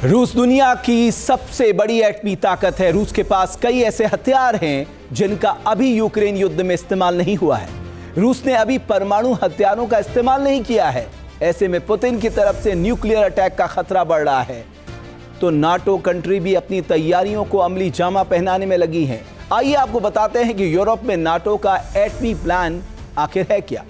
रूस दुनिया की सबसे बड़ी एटमी ताकत है। रूस के पास कई ऐसे हथियार हैं जिनका अभी यूक्रेन युद्ध में इस्तेमाल नहीं हुआ है। रूस ने अभी परमाणु हथियारों का इस्तेमाल नहीं किया है। ऐसे में पुतिन की तरफ से न्यूक्लियर अटैक का खतरा बढ़ रहा है, तो नाटो कंट्री भी अपनी तैयारियों को अमली जामा पहनाने में लगी हैं। आइए आपको बताते हैं कि यूरोप में नाटो का एटमी प्लान आखिर है क्या।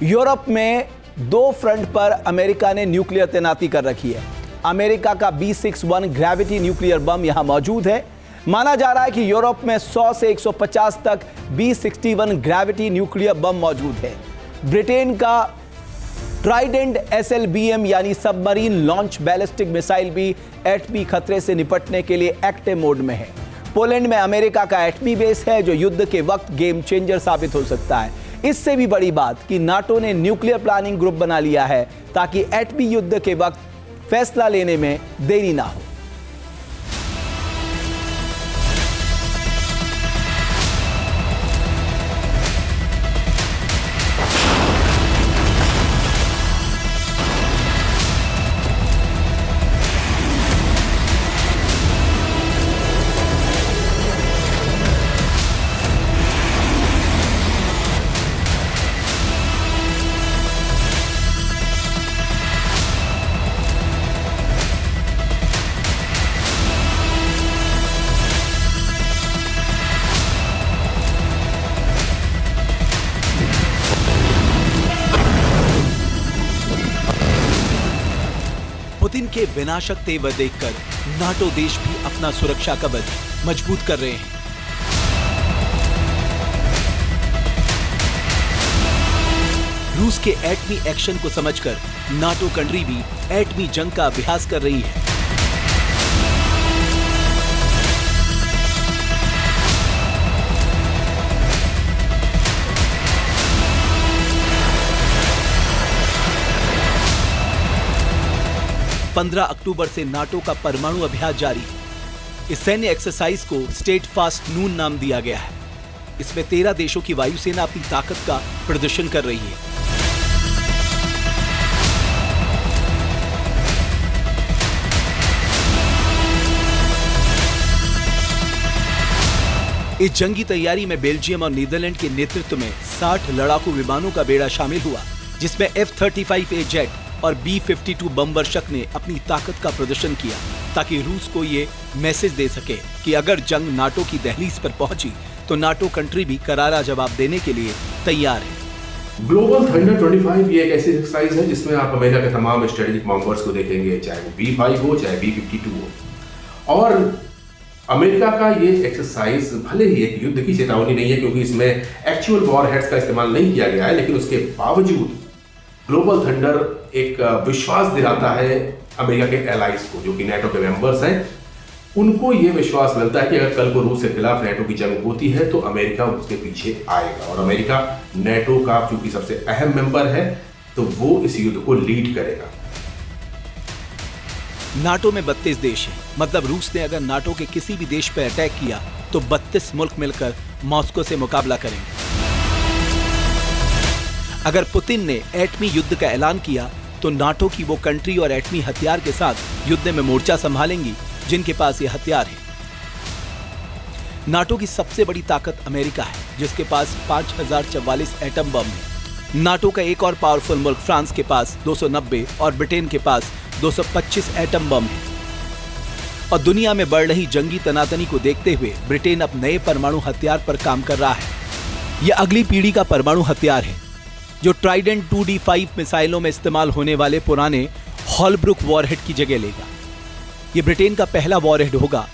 यूरोप में दो फ्रंट पर अमेरिका ने न्यूक्लियर तैनाती कर रखी है। अमेरिका का B61 ग्रेविटी न्यूक्लियर बम यहां मौजूद है। माना जा रहा है कि यूरोप में 100 से 150 तक B61 ग्रेविटी न्यूक्लियर बम मौजूद है। ब्रिटेन का ट्राइडेंट SLBM यानी सबमरीन लॉन्च बैलिस्टिक मिसाइल भी एटमी खतरे से निपटने के लिए एक्टिव मोड में है। पोलैंड में अमेरिका का एटमी बेस है जो युद्ध के वक्त गेम चेंजर साबित हो सकता है। इससे भी बड़ी बात कि नाटो ने न्यूक्लियर प्लानिंग ग्रुप बना लिया है ताकि एटमी युद्ध के वक्त फैसला लेने में देरी ना हो। पुतिन के विनाशक तेवर देखकर नाटो देश भी अपना सुरक्षा कवच मजबूत कर रहे हैं। रूस के एटमी एक्शन को समझकर नाटो कंट्री भी एटमी जंग का अभ्यास कर रही है। अक्टूबर से नाटो का परमाणु अभ्यास जारी है। इस सैन्य एक्सरसाइज को स्टेट फास्ट नून नाम दिया गया है। इसमें 13 देशों की वायुसेना अपनी ताकत का प्रदर्शन कर रही है। इस जंगी तैयारी में बेल्जियम और नीदरलैंड के नेतृत्व में 60 लड़ाकू विमानों का बेड़ा शामिल हुआ, जिसमें F-35A जेट और B-52 बम वर्षक ने अपनी ताकत का प्रदर्शन किया ताकि रूस को ये मैसेज दे सके कि अगर जंग नाटो की दहलीज पर पहुंची तो नाटो कंट्री भी करारा जवाब देने के लिए तैयार है। ग्लोबल थंडर 25 ये एक ऐसी एक्सरसाइज है जिसमें आप अमेरिका के तमाम स्ट्रेटेजिक बॉम्बर्स को देखेंगे, चाहे वो B5 हो चाहे B-52 हो। और अमेरिका का ये एक्सरसाइज भले ही एक युद्ध की चेतावनी नहीं है क्योंकि इसमें एक्चुअल वॉरहेड्स का इस्तेमाल नहीं किया गया है, लेकिन उसके बावजूद ग्लोबल थंडर एक विश्वास दिलाता है अमेरिका के एलाइज को, जो कि नाटो के मेंबर्स हैं। उनको ये विश्वास मिलता है कि अगर कल को रूस के खिलाफ नाटो की जंग होती है तो अमेरिका उसके पीछे आएगा, और अमेरिका नाटो का चूंकि सबसे अहम मेंबर है तो वो इस युद्ध को लीड करेगा। नाटो में 32 देश हैं, मतलब रूस ने अगर नाटो के किसी भी देश पर अटैक किया तो 32 मुल्क मिलकर मॉस्को से मुकाबला करेंगे। अगर पुतिन ने एटमी युद्ध का ऐलान किया तो नाटो की वो कंट्री और एटमी हथियार के साथ युद्ध में मोर्चा संभालेंगी जिनके पास ये हथियार है। नाटो की सबसे बड़ी ताकत अमेरिका है, जिसके पास 5044 एटम बम है। नाटो का एक और पावरफुल मुल्क फ्रांस के पास 290 और ब्रिटेन के पास 225 एटम बम है। और दुनिया में बढ़ रही जंगी तनातनी को देखते हुए ब्रिटेन अब नए परमाणु हथियार पर काम कर रहा है। यह अगली पीढ़ी का परमाणु हथियार है जो ट्राइडेंट 2D5 मिसाइलों में इस्तेमाल होने वाले पुराने हॉलब्रुक वॉरहेड की जगह लेगा। यह ब्रिटेन का पहला वॉरहेड होगा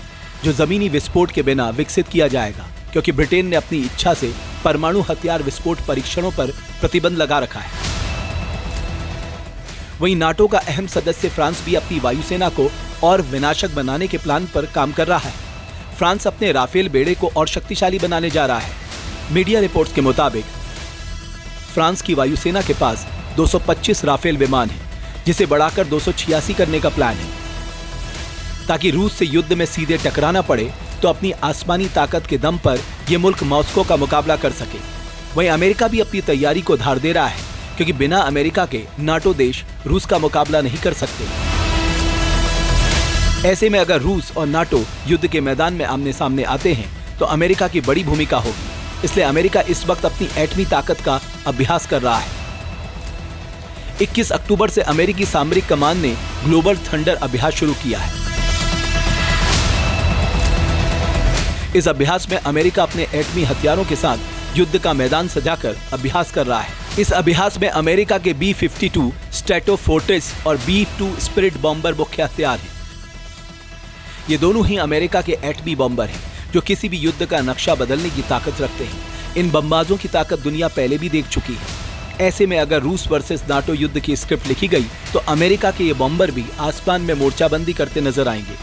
जो जमीनी विस्फोट के बिना विकसित किया जाएगा, क्योंकि ब्रिटेन ने अपनी इच्छा से परमाणु हथियार विस्फोट परीक्षणों पर प्रतिबंध लगा रखा है। वहीं नाटो का अहम सदस्य फ्रांस भी अपनी वायुसेना को और विनाशक बनाने के प्लान पर काम कर रहा है। फ्रांस अपने राफेल बेड़े को और शक्तिशाली बनाने जा रहा है। मीडिया रिपोर्ट्स के मुताबिक फ्रांस की वायुसेना के पास 225 राफेल विमान है, जिसे बढ़ाकर 286 करने का प्लान है ताकि रूस से युद्ध में सीधे टकराना पड़े तो अपनी आसमानी ताकत के दम पर यह मुल्क मॉस्को का मुकाबला कर सके। वहीं अमेरिका भी अपनी तैयारी को धार दे रहा है, क्योंकि बिना अमेरिका के नाटो देश रूस का मुकाबला नहीं कर सकते। ऐसे में अगर रूस और नाटो युद्ध के मैदान में आमने सामने आते हैं तो अमेरिका की बड़ी भूमिका होगी। इसलिए अमेरिका इस वक्त अपनी एटमी ताकत का अभ्यास कर रहा है। 21 अक्टूबर से अमेरिकी सामरिक कमान ने ग्लोबल थंडर अभ्यास शुरू किया है। इस अभ्यास में अमेरिका अपने एटमी हथियारों के साथ युद्ध का मैदान सजाकर अभ्यास कर रहा है। इस अभ्यास में अमेरिका के B-52 स्ट्रैटोफोर्ट्रेस और B-2 स्पिरिट बॉम्बर मुख्य हथियार हैं। ये दोनों ही अमेरिका के एटमी बॉम्बर हैं जो किसी भी युद्ध का नक्शा बदलने की ताकत रखते हैं। इन बमबाजों की ताकत दुनिया पहले भी देख चुकी है। ऐसे में अगर रूस वर्सेस नाटो युद्ध की स्क्रिप्ट लिखी गई तो अमेरिका के ये बॉम्बर भी आसमान में मोर्चाबंदी करते नजर आएंगे।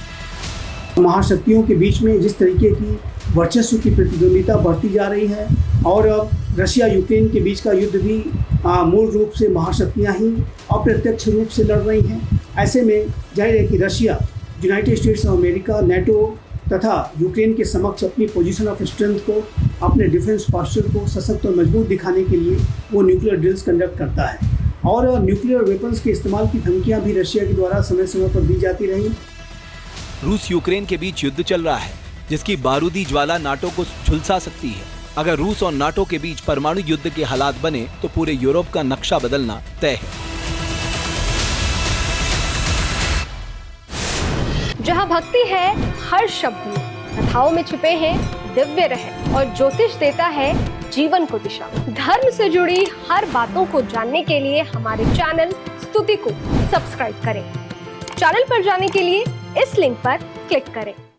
महाशक्तियों के बीच में जिस तरीके की वर्चस्व की प्रतिद्वंदिता बढ़ती जा रही है और अब रशिया यूक्रेन के बीच का युद्ध भी मूल रूप से महाशक्तियां ही अप्रत्यक्ष रूप से लड़ रही हैं। ऐसे में जाहिर है कि Russia, United states of America, NATO तथा यूक्रेन के समक्ष अपनी पोजीशन ऑफ स्ट्रेंथ को, अपने डिफेंस पोस्चर को सशक्त और मजबूत दिखाने के लिए वो न्यूक्लियर ड्रिल्स कंडक्ट करता है और न्यूक्लियर वेपन्स के इस्तेमाल की धमकियां भी रशिया के द्वारा समय समय पर दी जाती रही। रूस यूक्रेन के बीच युद्ध चल रहा है जिसकी बारूदी ज्वाला नाटो को झुलसा सकती है। अगर रूस और नाटो के बीच परमाणु युद्ध के हालात बने तो पूरे यूरोप का नक्शा बदलना तय है। जहाँ भक्ति है हर शब्द में, कथाओं में छुपे हैं दिव्य रहस्य और ज्योतिष देता है जीवन को दिशा। धर्म से जुड़ी हर बातों को जानने के लिए हमारे चैनल स्तुति को सब्सक्राइब करें। चैनल पर जाने के लिए इस लिंक पर क्लिक करें।